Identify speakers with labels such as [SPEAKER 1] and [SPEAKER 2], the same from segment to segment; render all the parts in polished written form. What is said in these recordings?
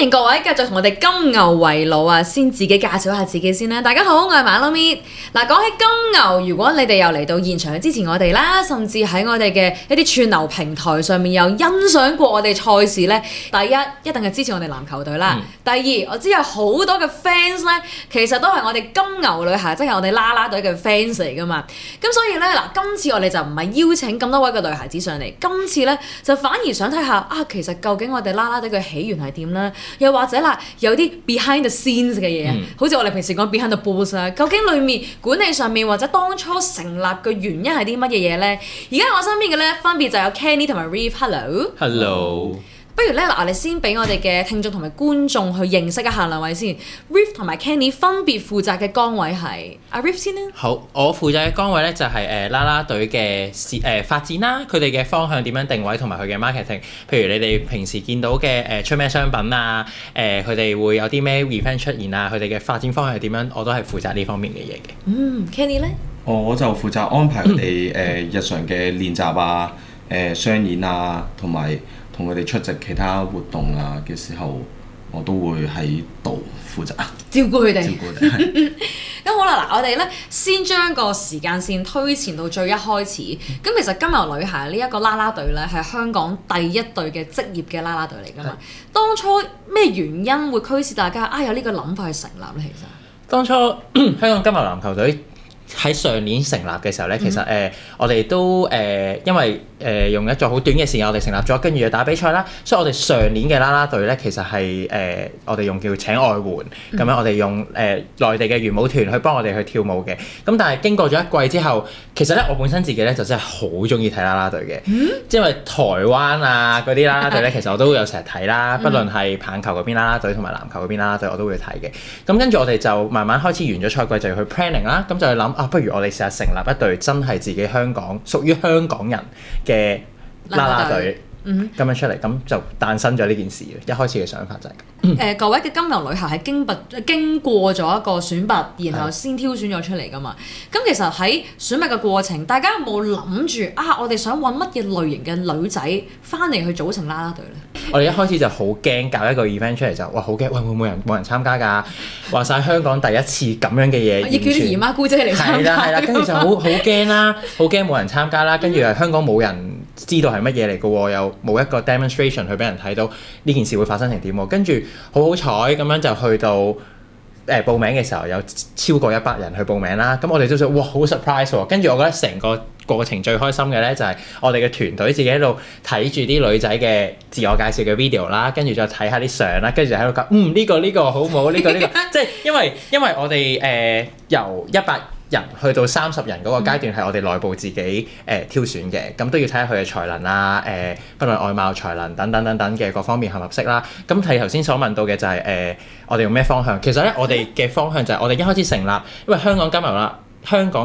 [SPEAKER 1] 歡迎各位繼續同我哋金牛圍爐啊！先自己介紹下自己先啦。大家好，我係馬騮咪。嗱，講起金牛，如果你哋又嚟到現場去支持我哋啦，甚至喺我哋嘅一啲串流平台上面有欣賞過我哋賽事咧，第一一定係支持我哋籃球隊啦。第二，我知有好多嘅 fans 咧，其實都係我哋金牛女孩，即係我哋啦啦隊嘅 fans 嚟噶嘛。咁所以咧嗱，今次我哋就唔係邀請咁多位嘅女孩子上嚟，今次咧就反而想睇下啊，其實究竟我哋啦啦隊嘅起源係點咧？又或者啦，有啲 behind the scenes 嘅嘢，好似我哋平時講 behind the balls 啦，究竟裡面管理上面或者當初成立嘅原因係啲乜嘢嘢咧？而家我身邊嘅咧分別就有 Kenny 同埋 Reeve，Hello。
[SPEAKER 2] Hello。
[SPEAKER 1] 不如咧嗱，我哋先俾我哋嘅聽眾同埋觀眾去認識一下兩位先。Reeve 同埋 Kenny 分別負責嘅崗位係阿 Reeve 先啦。
[SPEAKER 2] 好，我負責嘅崗位咧就係啦啦隊嘅發展啦，佢哋嘅方向點樣定位同埋佢嘅 marketing。譬如你哋平時見到嘅出咩商品啊，佢哋會有啲咩 event 出現啊，佢哋嘅發展方向係點樣，我都係負責呢方面嘅嘢嘅。
[SPEAKER 1] Kenny 咧？
[SPEAKER 3] 我就負責安排佢哋日常嘅練習啊、商演啊，同埋同佢哋出席其他活動啊嘅時候，我都會喺度負責照
[SPEAKER 1] 顧佢哋。
[SPEAKER 3] 咁
[SPEAKER 1] 好啦，嗱，我哋咧先將個時間線推前到最一開始。咁其實金牛女孩呢一個啦啦隊咧，係香港第一隊嘅職業嘅啦啦隊嚟㗎嘛。當初咩原因會驅使大家有呢個諗法去成立咧？其實
[SPEAKER 2] 當初香港金牛籃球隊喺上年成立嘅時候咧，其實我哋都因為用一座好短嘅時間，我哋成立咗，跟住就打比賽啦。所以我哋上年嘅啦啦隊咧，其實係我哋用叫請外援咁樣，我哋用內地嘅圓舞團去幫我哋去跳舞嘅。咁但係經過咗一季之後，其實咧我本身自己咧就真係好中意睇啦啦隊嘅，因為台灣啊嗰啲啦啦隊咧，其實我都有成日睇啦，不論係棒球嗰邊啦啦隊同埋籃球嗰邊啦啦隊，我都會睇嘅。咁跟住我哋就慢慢開始完咗賽季就要去 planning 啦，咁就去諗不如我哋試下成立一隊真係自己香港屬於香港人嘅啦啦隊，咁樣出嚟，咁就誕生咗呢件事。一開始嘅想法就係咁。
[SPEAKER 1] 各位嘅金牛女孩係經過咗一個選拔，然後先挑選咗出嚟㗎嘛。咁其實喺選拔嘅過程，大家有冇諗住我哋想揾乜嘢類型嘅女仔翻嚟去組成啦啦隊咧？
[SPEAKER 2] 我哋一開始就好驚搞一個 event 出嚟就好驚，會唔會冇人參加㗎？話晒香港第一次咁樣嘅嘢，
[SPEAKER 1] 要叫啲姨媽姑姐嚟參加。
[SPEAKER 2] 係啦，跟住就好驚啦，好驚冇人參加啦，跟住香港冇人知道係乜嘢嚟嘅喎，又冇一個 demonstration 去俾人睇到呢件事會發生成點喎，跟住好彩咁樣就去到報名嘅時候有超過100人去報名啦，咁我哋都想哇好 surprise 喎，跟住我覺得成個過程最開心嘅咧就係我哋嘅團隊自己喺度睇住啲女仔嘅自我介紹嘅 video 啦，跟住再睇下啲相啦，跟住就喺度講呢個好唔好？呢個即係因為我哋由100人去到30人嗰個階段係我哋內部自己挑選嘅，咁都要睇下佢嘅才能啊，不論外貌、才能等等嘅各方面合唔合適啦。咁睇頭先所問到嘅就係我哋用咩方向？其實咧我哋嘅方向就係我哋一開始成立，因為香港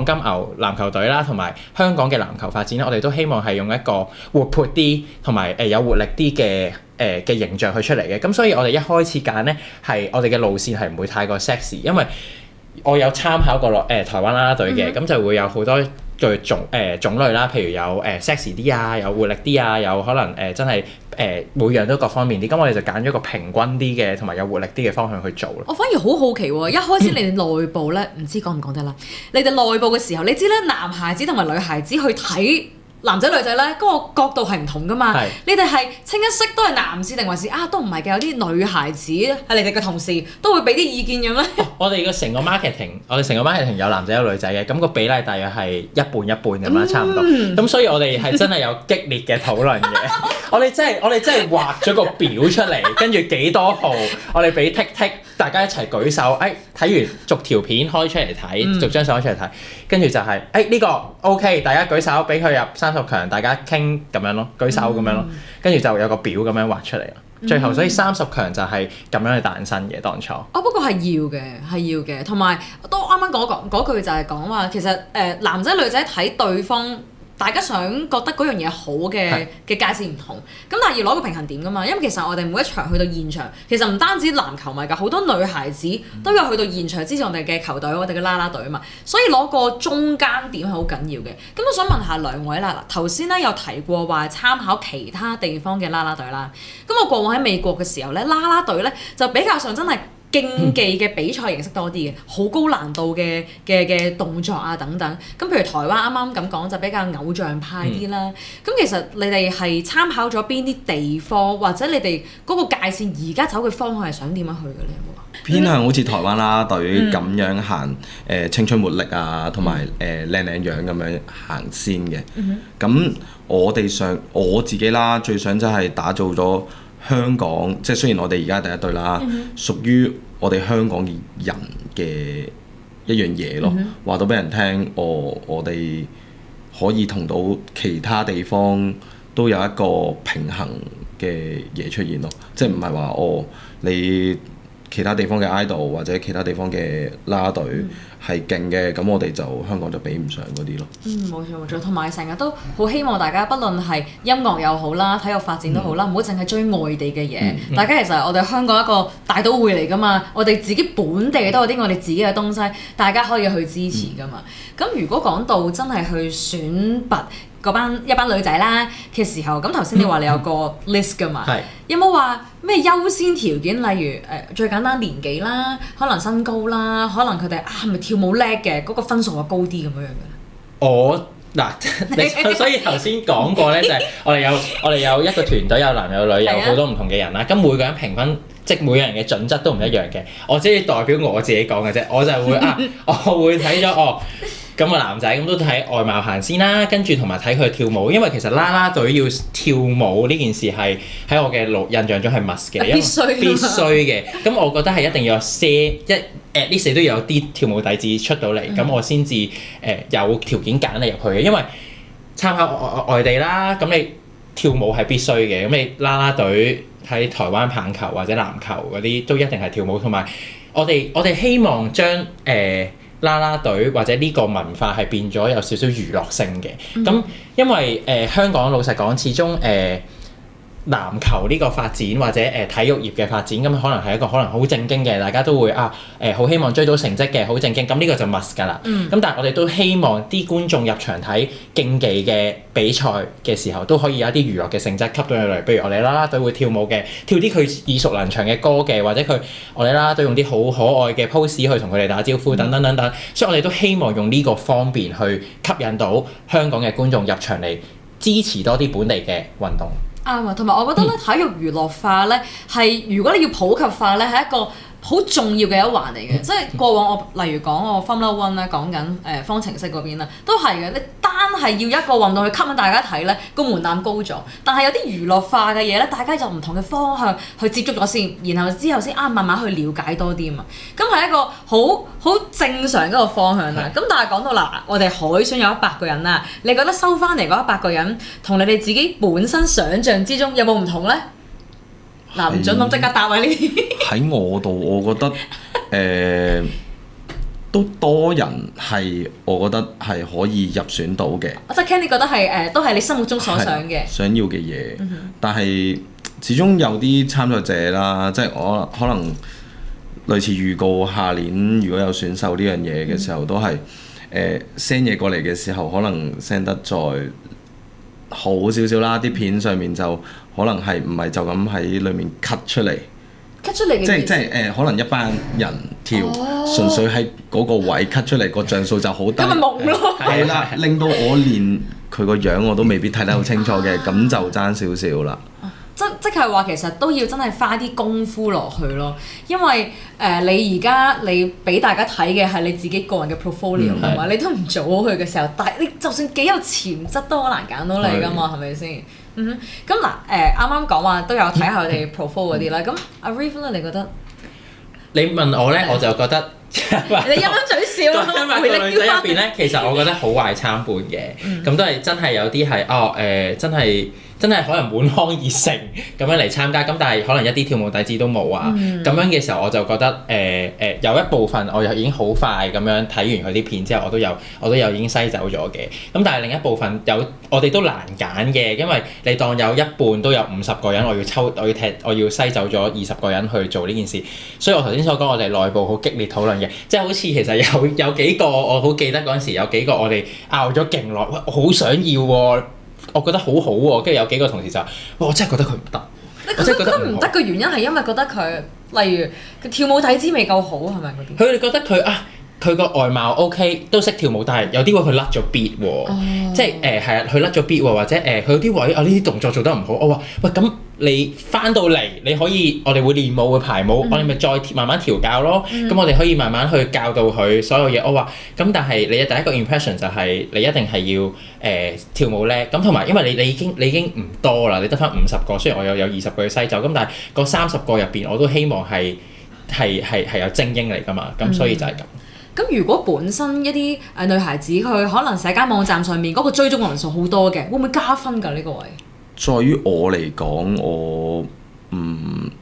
[SPEAKER 2] 金牛籃球隊啦，同埋香港嘅籃球發展咧，我哋都希望係用一個活潑啲同埋有活力啲嘅形象去出嚟嘅。咁所以我哋一開始揀咧係我哋嘅路線係唔會太過 sexy， 因為我有參考過台灣啦啦隊嘅，咁就會有好多種類啦，譬如有sexy 啲啊，有活力啲啊，有可能真係每樣都各方面啲，咁我哋就揀咗個平均啲嘅同埋有活力啲嘅方向去做咯。
[SPEAKER 1] 我反而好好奇喎，一開始你哋內部咧，唔知講唔講得啦？你哋內部嘅時候，你知咧男孩子同埋女孩子去睇男仔女仔咧，嗰個角度係唔同噶嘛。你哋係清一色都係男士定還是都唔係嘅？有啲女孩子係你哋嘅同事都會俾啲意見咁咧。
[SPEAKER 2] 我哋成個 marketing 有男仔有女仔嘅，咁個比例大約係一半一半咁啦，差唔多。咁所以我哋係真係有激烈嘅討論嘅。我哋真係畫咗個表出嚟，跟住幾多號，我哋俾剔，大家一齊舉手。睇完逐條片開出嚟睇，逐張相開出嚟睇，跟住就係呢個 OK， 大家舉手俾佢入30強，大家傾咁樣咯，舉手咁樣咯，跟住就有個表咁樣畫出嚟咯。最後所以30強就係咁樣去誕生嘅當初。
[SPEAKER 1] 不過係要嘅，同埋都啱啱嗰句就係講話，其實男仔女仔睇對方大家想覺得嗰樣嘢好嘅界線唔同，咁但係要攞個平衡點㗎嘛。因為其實我哋每一場去到現場，其實唔單止籃球迷㗎，好多女孩子都有去到現場支持我哋嘅球隊，我哋嘅啦啦隊啊嘛。所以攞個中間點係好緊要嘅。咁我想問下兩位啦，嗱頭先咧有提過話參考其他地方嘅啦啦隊啦。咁我過往喺美國嘅時候咧，啦啦隊咧就比較上真係競技嘅比賽形式多啲嘅，好高難度嘅動作啊等等。咁譬如台灣啱啱咁講就比較偶像派啲啦。咁其實你哋係參考咗邊啲地方，或者你哋嗰個界線而家走嘅方向係想點樣去嘅咧？有冇啊？
[SPEAKER 3] 偏向好似台灣啦啦隊咁樣行青春活力啊，同埋靚靚樣咁樣行先嘅。咁我自己啦，最想就係打造咗香港，即係雖然我哋而家第一隊啦，屬於我哋香港嘅人嘅一樣嘢咯。話到俾人聽，我哋可以同到其他地方都有一個平衡嘅嘢出現咯。即係唔係話你其他地方嘅 idol 或者其他地方嘅啦啦隊係勁嘅，咁我哋就香港就比唔上嗰啲咯。
[SPEAKER 1] 冇錯冇錯，同埋成日都好希望大家，不論係音樂又好啦，體育發展都好啦，唔好淨係追外地嘅嘢。大家其實我哋香港一個大都會嚟㗎嘛，我哋自己本地都有啲我哋自己嘅東西，大家可以去支持㗎嘛。咁如果講到真係去選拔一班女仔啦嘅時候，咁頭先你話你有個 list 㗎嘛？有冇話咩優先條件？例如最簡單年紀啦，可能身高啦，可能佢哋係咪跳舞叻嘅，嗰個分數會高啲咁樣嘅？
[SPEAKER 2] 所以頭先講過咧，就係我哋有一個團隊，有男有女，有好多唔同嘅人啦。咁每個人評分，即係每個人嘅準則都唔一樣嘅。我只係代表我自己講嘅啫，我就會我會睇咗咁個男仔咁都睇外貌行先啦，跟住同埋睇佢跳舞，因為其實啦啦隊要跳舞呢件事係喺我嘅印象中係 must 嘅，必須嘅。咁我覺得係一定要有at least 都要有啲跳舞底子出到嚟，咁我先至有條件揀你入去嘅。因為參考外地啦，咁你跳舞係必須嘅，咁你啦啦隊喺台灣棒球或者籃球嗰啲都一定係跳舞，同埋我哋希望將啦啦隊或者呢個文化係變咗有少少娛樂性嘅。咁因為香港老實講，始終籃球呢個發展或者體育業嘅發展，咁可能係一個可能好正經嘅，大家都會好希望追到成績嘅，好正經。咁呢個就 must 㗎啦。咁但係我哋都希望啲觀眾入場睇競技嘅比賽嘅時候，都可以有一啲娛樂嘅性質吸到入嚟。譬如我哋啦啦隊會跳舞嘅，跳啲佢耳熟能詳嘅歌嘅，或者我哋啦啦隊用啲好可愛嘅 pose 去同佢哋打招呼，等等等等。所以我哋都希望用呢個方便去吸引到香港嘅觀眾入場嚟支持多啲本地嘅運動。
[SPEAKER 1] 啱啊，同埋我覺得咧，體育娛樂化咧係如果你要普及化咧，係一個好重要嘅一環嚟嘅。即係過往我例如講我 Formula One 咧，講緊方程式嗰邊啦，都係嘅。你單係要一個運動去吸引大家睇咧，個門檻高咗。但係有啲娛樂化嘅嘢咧，大家就唔同嘅方向去接觸咗先，然後之後先慢慢去了解多啲啊嘛。咁係一個好正常嘅一個方向啦。咁但係講到嗱，我哋海選有100個人啦，你覺得收翻嚟嗰100個人同你哋自己本身想像之中有冇唔同咧？嗱，唔準諗即刻答啊！呢啲
[SPEAKER 3] 喺我度，我覺得都多人係，我覺得係可以入選到嘅。
[SPEAKER 1] 即係 Kenny 覺得係都係你心目中所想嘅
[SPEAKER 3] 想要嘅嘢。但係始終有啲參賽者啦，即係我可能類似預告下年如果有選秀呢樣嘢嘅時候，都係send 嘢過嚟嘅時候，可能 send 得再好少少啦。啲片上面就可能係唔係就咁喺裡面 cut 出嚟
[SPEAKER 1] 嘅，
[SPEAKER 3] 即係可能一班人跳，純粹喺嗰個位 cut 出嚟，個像素就好低，
[SPEAKER 1] 咁咪懵咯。
[SPEAKER 3] 係啦，令到我連佢個樣我都未必睇得好清楚嘅，咁就爭少少啦。
[SPEAKER 1] 即係話其實都要真係花啲功夫落去咯，因為你而家你俾大家睇嘅係你自己個人嘅 portfolio 㗎嘛，你都唔做好佢嘅時候，但係你就算幾有潛質都好難揀到你㗎嘛，係咪先？咁嗱啱啱講話都有睇下佢哋 profile 嗰啲啦，咁阿 Riff 咧，你覺得？
[SPEAKER 2] 你問我咧，我就覺得
[SPEAKER 1] 你陰陰嘴笑，
[SPEAKER 2] 因為個女仔入邊咧，其實我覺得好壞參半嘅，咁都係真係有啲係真係真係可能滿腔熱誠咁樣嚟參加，咁但係可能一啲跳舞底子都冇啊。咁樣嘅時候我就覺得有一部分我又已經好快咁樣睇完佢啲片之後，我都有已經篩走咗嘅。咁但係另一部分我哋都難揀嘅，因為你當有一半都有50個人，我要篩走咗20個人去做呢件事。所以我頭先所講，我哋內部好激烈討論嘅，即係好似其實有幾個我好記得嗰陣時有幾個我哋拗咗勁耐，我好想要喎，我覺得好好喎，跟住有幾個同事就話：我真係覺得佢唔得。
[SPEAKER 1] 你覺得唔得嘅原因係因為覺得佢，例如佢跳舞底子未夠好，係咪嗰啲？
[SPEAKER 2] 佢哋覺得佢個外貌 OK 都識跳舞，但係有啲位佢甩咗 beat 喎，即係係啊，佢甩咗 beat 喎，或者佢有啲位呢啲動作做得唔好，我話喂，咁你翻到嚟你可以，我哋會練舞會排舞，我哋咪再慢慢調教咯。咁我哋可以慢慢去教導佢所有嘢。我話咁，但係你嘅第一個 impression 就係你一定係要跳舞叻，咁同埋因為你已經唔多啦，你得翻50個，雖然我有20個去篩走，咁但係嗰30個入邊我都希望係有精英嚟㗎嘛，咁所以就係咁。
[SPEAKER 1] 咁如果本身一啲女孩子佢可能社交網站上面嗰個追蹤人數好多嘅，會唔會加分㗎呢個位？
[SPEAKER 3] 在於我嚟講，我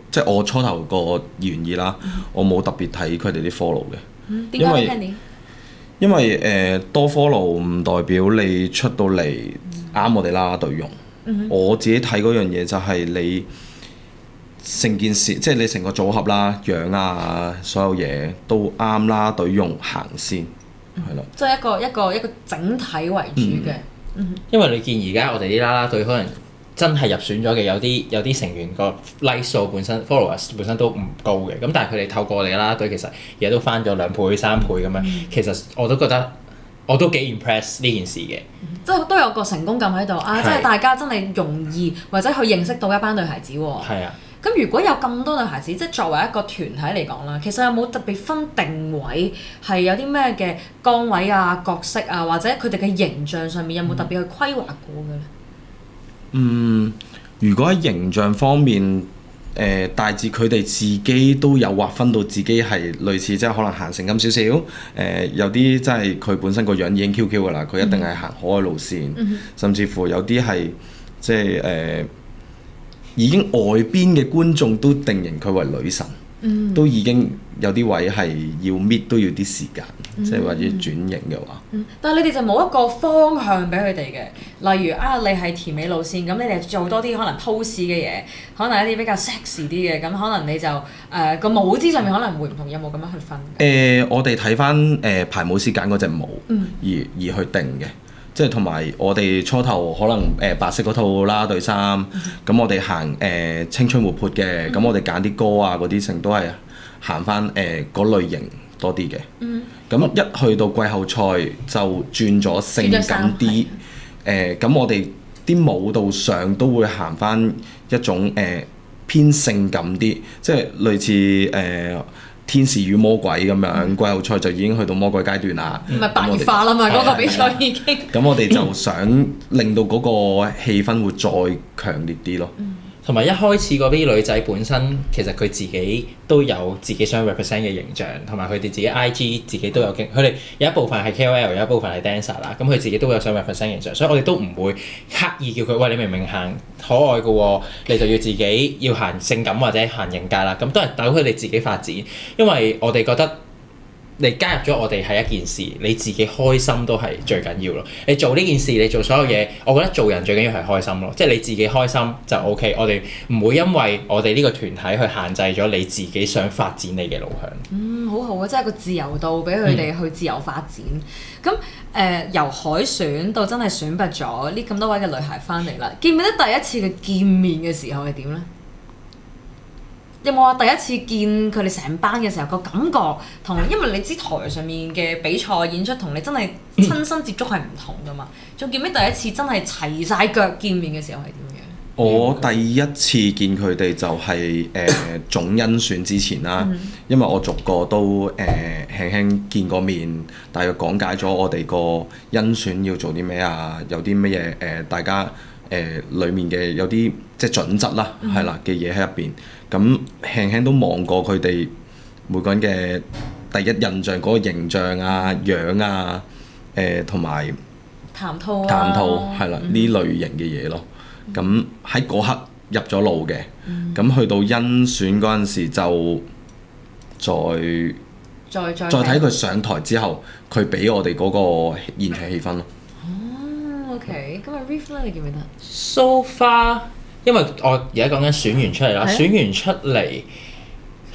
[SPEAKER 3] 即係我初頭個原意啦，我冇特別睇佢哋啲 follow 嘅。
[SPEAKER 1] 點解？
[SPEAKER 3] 因為多 follow 唔代表你出到嚟啱我哋啦啦隊用。我自己睇嗰樣嘢就係你成件事，即係你成個組合啦、樣啊，所有嘢都啱啦隊用行先，係咯。
[SPEAKER 1] 即係一個整體為主嘅。
[SPEAKER 2] 因為你見而家我哋啲啦啦隊可能真係入選咗嘅有啲成員個 like 數本身 followers 本身都唔高嘅，咁但係佢哋透過我哋啦啦隊其實而家都翻咗2倍3倍咁樣，其實我都覺得我都幾 impress 呢件事嘅。
[SPEAKER 1] 即係都有個成功感喺度啊！即係大家真係容易或者去認識到一班女孩子喎。
[SPEAKER 2] 係啊。
[SPEAKER 1] 咁如果有咁多女孩子，即係作為一個團體嚟講啦，其實有冇特別分定位係有啲咩嘅崗位啊、角色啊，或者佢哋嘅形象上面有冇特別去規劃過嘅咧？
[SPEAKER 3] 如果喺形象方面，大致佢哋自己都有劃分到自己係類似，即係可能行性感少少。有啲真係佢本身個樣已經 QQ 㗎啦，佢一定係行可愛路線，甚至乎有啲係即係已經外邊嘅觀眾都定型佢為女神，都已經有啲位係要搣都要啲時間，即係或者轉型嘅話。
[SPEAKER 1] 但係你哋就冇一個方向俾佢哋嘅，例如你係甜美路線，咁你哋做多啲可能 pose 嘅嘢，可能一啲比較 sexy 啲嘅，咁可能你就個舞姿上面可能會唔同，有冇咁樣去分？
[SPEAKER 3] 我哋睇翻排舞師揀嗰隻舞，而去定嘅。即係同埋我哋初頭可能白色嗰套啦對衫，咁我哋行青春活潑嘅，咁我哋揀啲歌啊嗰啲成都係行翻嗰類型多啲嘅。咁一去到季後賽就轉咗性感啲，咁我哋啲舞蹈上都會行翻一種偏性感啲，即係類似天使與魔鬼咁樣，季後賽就已經去到魔鬼階段啦。
[SPEAKER 1] 唔係白熱化啦嘛，嗰個比賽已經。
[SPEAKER 3] 咁我哋就想令到嗰個氣氛會再強烈啲咯。
[SPEAKER 2] 同埋一開始嗰啲女仔本身其實佢自己都有自己想 represent 嘅形象，同埋佢哋自己 IG 自己都有佢哋有一部分係 KOL， 有一部分係 dancer 啦。咁佢自己都有想 represent 形象，所以我哋都唔會刻意叫佢喂，你明明行可愛嘅喎，你就要自己要行性感或者行型格啦。咁都係等佢哋自己發展，因為我哋覺得。你加入咗我哋係一件事，你自己開心都係最緊要咯。你做呢件事，你做所有嘢，我覺得做人最緊要係開心咯。即係你自己開心就 OK。我哋唔會因為我哋呢個團體去限制咗你自己想發展你嘅路向。
[SPEAKER 1] 好好啊，即係個自由度俾佢哋去自由發展。咁由海選到真係選拔咗呢咁多位嘅女孩翻嚟啦，記唔記得第一次嘅見面嘅時候係點咧？有冇話第一次見佢哋成班嘅時候個感覺同，因為你知台上面嘅比賽演出同你真係親身接觸係唔同噶嘛？仲記唔記得第一次真係齊晒腳見面嘅時候係點樣？
[SPEAKER 3] 我第一次見佢哋就係總甄選之前啦，因為我逐個都輕輕見過面，大約講解咗我哋個甄選要做啲咩啊，有啲乜嘢大家裡面嘅有啲即係準則啦，係啦嘅嘢喺入邊。咁輕輕都望過佢哋每個人嘅第一印象嗰個形象啊、樣啊，同埋談吐係啦呢類型嘅嘢咯。咁喺嗰刻入咗腦嘅，咁去到甄選嗰陣時就再睇佢上台之後，佢俾我哋嗰個現場氣氛咯。
[SPEAKER 1] 哦，OK，咁啊 Reef 咧，你記唔記得
[SPEAKER 2] So far，因為我而家講緊選完出嚟啦，選完出嚟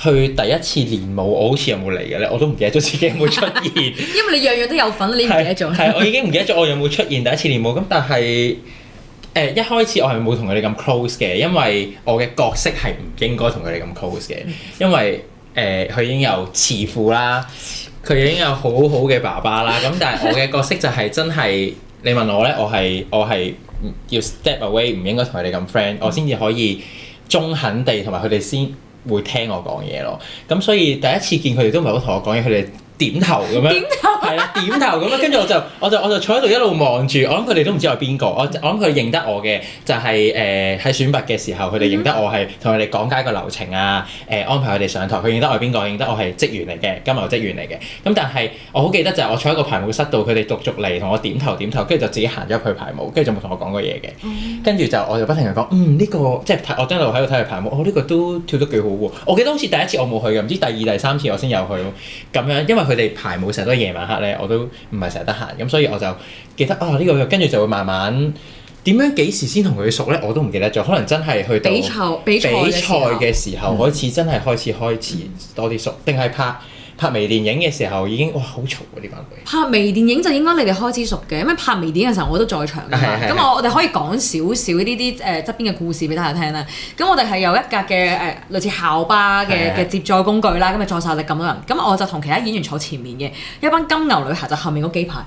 [SPEAKER 2] 去第一次練舞，我好似有冇嚟嘅咧？我都唔記得咗自己有冇出現。
[SPEAKER 1] 因為你樣樣都有份，你唔記得咗。
[SPEAKER 2] 係，我已經唔記得咗我有冇出現第一次練舞。咁但係一開始我係冇同佢哋咁 close 嘅，因為我嘅角色係唔應該同佢哋咁 close 嘅，因為佢已經有慈父啦，佢已經有好好嘅爸爸啦。咁但係我嘅角色就係真係，你問我咧，我係要 step away， 唔應該同佢哋咁 friend，我先至可以中肯地同埋佢哋先會聽我講嘢咯。咁所以第一次見佢哋都唔係好同我講嘢，佢哋點頭咁樣，係啦，點頭咁樣，跟住我就坐喺度一路望住，我諗佢哋都唔知我係邊個，我諗佢認得我嘅就係喺選拔嘅時候，佢哋認得我係同佢哋講解個流程啊，安排佢哋上台，佢認得我係邊個，認得我係職員嚟嘅，金牛職員嚟嘅。咁但係我好記得就係我坐喺個排舞室度，佢哋陸續嚟同我點頭，跟住就自己行咗去排舞，跟住就冇同我講過嘢嘅。跟住我就不停講，呢個即係我一路喺度睇佢排舞，呢個都跳得幾好喎。我記得好似第一次我冇去嘅，唔知第二、第三次我先有去咁樣，因為佢哋排舞成日都係夜晚黑咧，我都唔係成日得閒，咁所以我就記得呢個，跟住就會慢慢點樣幾時先同佢熟咧，我都唔記得咗。可能真係去到比賽嘅時候開始真係開始多啲熟，定係拍微電影嘅時候已經哇好嘈喎呢班女。
[SPEAKER 1] 拍微電影就應該你哋開始熟嘅，因為拍微電影嘅時候我都在場㗎嘛。咁我哋可以講少少呢啲側邊嘅故事俾大家聽啦。咁我哋係有一架嘅類似校巴嘅接載工具啦，咁就載晒我哋咁多人。咁我就同其他演員坐前面嘅，一班金牛女孩就後面嗰幾排。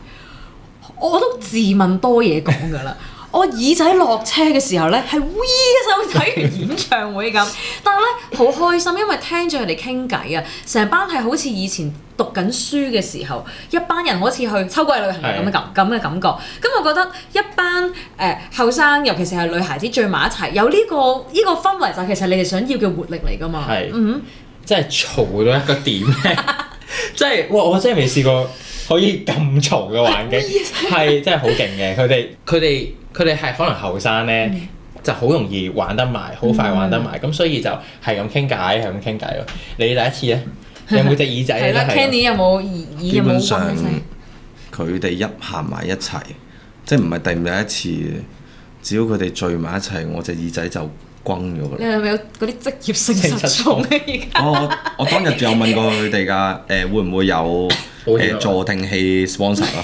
[SPEAKER 1] 我都自問多嘢講㗎啦。我耳仔落車嘅時候咧，係 V 一聲睇完演唱會咁，但係咧好開心，因為聽住佢哋傾偈啊，成班係好似以前讀緊書嘅時候，一班人好似去秋季旅行咁嘅感覺。咁我覺得一班後生，尤其是係女孩子聚埋一齊，有呢個氛圍就係其實你哋想要嘅活力嚟㗎嘛。
[SPEAKER 2] 真係嘈到一個點咧，即係我真係未試過可以咁嘈嘅環境，係真係好勁嘅。佢哋係可能後生咧，就好容易玩得埋，好快玩得埋，咁所以就係咁傾偈咯。你第一次咧，有冇隻耳仔咧？
[SPEAKER 1] 係啦 Kenny 有冇耳？
[SPEAKER 3] 基本上佢哋一行埋一齊，即係唔係第一次，只要佢哋聚埋一齊，我隻耳仔就轟咗㗎啦。
[SPEAKER 1] 你係咪有嗰啲職業性失聰咧？而家
[SPEAKER 3] 我當日仲有問過佢哋㗎，會唔會有助聽器 sponsor 咯？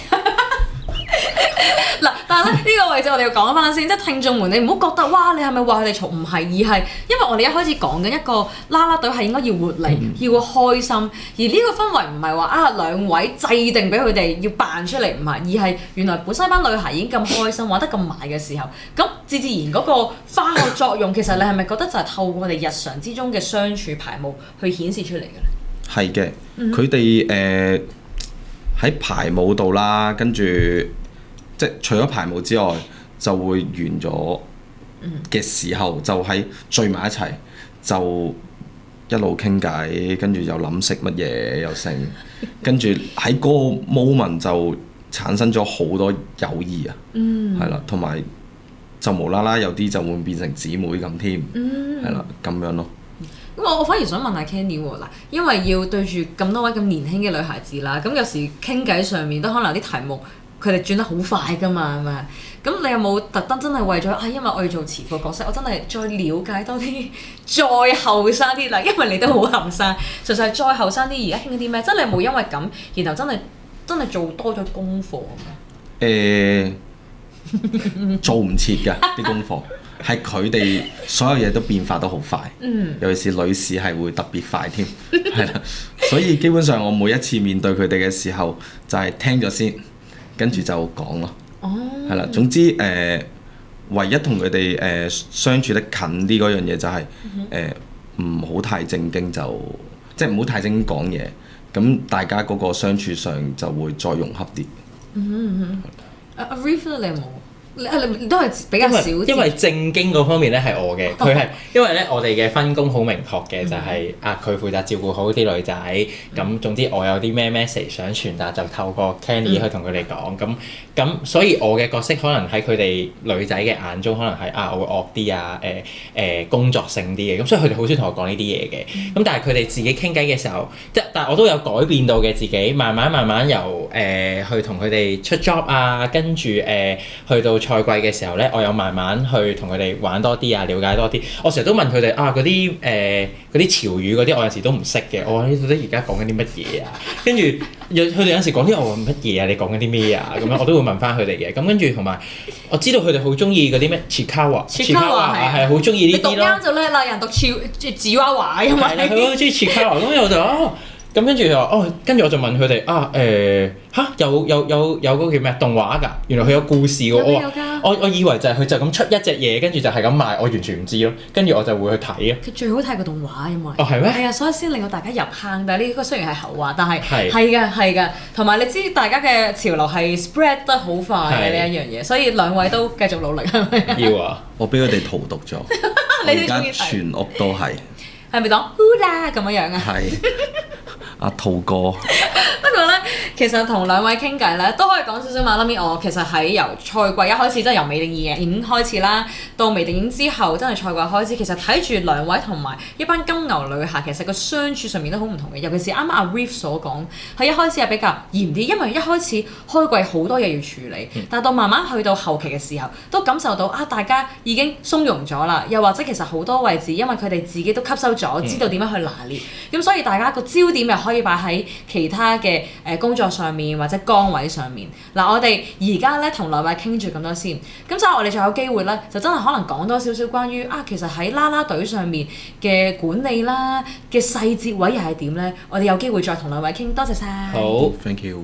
[SPEAKER 1] 嗱，但係咧呢個位置我哋要講翻先，即係聽眾們，你唔好覺得哇，你係咪話佢哋嘈？唔係，而係因為我哋一開始講緊一個啦啦隊係應該要活力，要開心，而呢個氛圍唔係話兩位制定俾佢哋要扮出嚟，唔係，而係原來本身班女孩已經咁開心，玩得咁埋嘅時候，咁自然嗰個化學作用，其實你係咪覺得就係透過我哋日常之中嘅相處排舞去顯示出嚟嘅咧？係
[SPEAKER 3] 嘅，佢哋喺排舞度啦，跟住。即係除咗排舞之外，就會完咗嘅時候，就喺聚埋一齊，就一路傾偈，跟住又諗食乜嘢又剩，跟住喺嗰個 moment 就產生咗好多友誼啊，係啦，同埋就無啦啦有啲就會變成姊妹咁添，係啦，咁樣咯。
[SPEAKER 1] 咁我反而想問下 Kenny 喎，嗱，因為要對住咁多位咁年輕嘅女孩子啦，咁有時傾偈上面都可能有啲題目。佢哋轉得好快㗎嘛，係咪？咁你有冇特登真係為咗因為我要做慈父角色，我真係再了解多啲，再後生啲啦，因為你都好後生，實際係再後生啲，而家傾啲咩？真係冇因為咁，然後真係做多咗功課
[SPEAKER 3] 咁做唔切㗎啲功課，係佢哋所有嘢都變化得好快，尤其是女士係會特別快添，係啦，所以基本上我每一次面對佢哋嘅時候，就係聽咗先。跟住就講咯，係啦。總之唯一同佢哋相處得近啲嗰樣嘢就係唔好太正經，即係唔好太正經講嘢。咁大家嗰個相處上就會再融洽啲。
[SPEAKER 1] Reef 你有冇你都係比較少
[SPEAKER 2] 因為正經嗰方面咧係我嘅，佢係因為咧我哋嘅分工好明確嘅，就係佢負責照顧好啲女仔，咁總之我有啲咩 message 想傳達就透過 Kenny 去同佢哋講，咁所以我嘅角色可能喺佢哋女仔嘅眼中可能係我會惡啲啊，工作性啲嘅，咁所以佢哋好少同我講呢啲嘢嘅，咁但係佢哋自己傾偈嘅時候，但係我都有改變到嘅自己，慢慢由去同佢哋出 job 啊，跟住去到賽季嘅時候咧，我有慢慢去同佢哋玩多啲啊，了解多啲。我成日都問佢哋嗰啲潮語嗰啲，我有時都唔識嘅。我話你到底而家講緊啲乜嘢啊？跟住佢哋有時講啲我話乜嘢啊？你講緊啲咩啊？咁樣我都會問翻佢哋嘅。咁跟住同埋我知道佢哋好中意嗰啲咩 Chikawa 係好中意呢啲咯。
[SPEAKER 1] 你讀啱就叻啦，人讀字娃娃因為
[SPEAKER 2] 係啦，佢好中意 Chikawa，咁我就咁跟住佢話跟住我就問佢哋有嗰個叫咩動畫㗎？原來佢有故事㗎。我以為就係佢就咁出一隻嘢，跟住就係咁賣，我完全唔知咯。跟住我就會去睇啊。
[SPEAKER 1] 佢最好睇個動畫，因為
[SPEAKER 2] 係咩？
[SPEAKER 1] 係啊，所以先令到大家入坑。但係呢個雖然係後話，但係係㗎。同埋你知大家嘅潮流係 spread 得好快嘅呢一樣嘢，所以兩位都繼續努力係咪？
[SPEAKER 2] 要啊！
[SPEAKER 3] 我俾佢哋荼毒咗，我而家全屋都係。
[SPEAKER 1] 係咪講 Hoo 啦咁樣啊？
[SPEAKER 3] 係。阿兔哥，不
[SPEAKER 1] 過咧，其實同兩位傾偈咧，都可以講少少馬拉咪。我其實喺由賽季一開始，即係由未定已經開始啦，到未定之後，真係賽季開始，其實睇住兩位同埋一班金牛女下，其實個相處上面都好唔同嘅。尤其是啱啱阿 Riff 所講，佢一開始係比較嚴啲，因為一開始開季好多嘢要處理，但係到慢慢去到後期嘅時候，都感受到大家已經鬆容咗啦。又或者其實好多位置，因為佢哋自己都吸收咗，知道點樣去拿捏，咁所以大家個焦點又可以擺喺其他嘅工作上面或者崗位上面。嗱，我哋而家咧同兩位傾住咁多先，咁所以我哋仲有機會咧，就真係可能講多少少關於其實喺啦啦隊上面嘅管理啦嘅細節位又係點咧？我哋有機會再同兩位傾，多謝晒。
[SPEAKER 2] 好
[SPEAKER 3] ，thank you。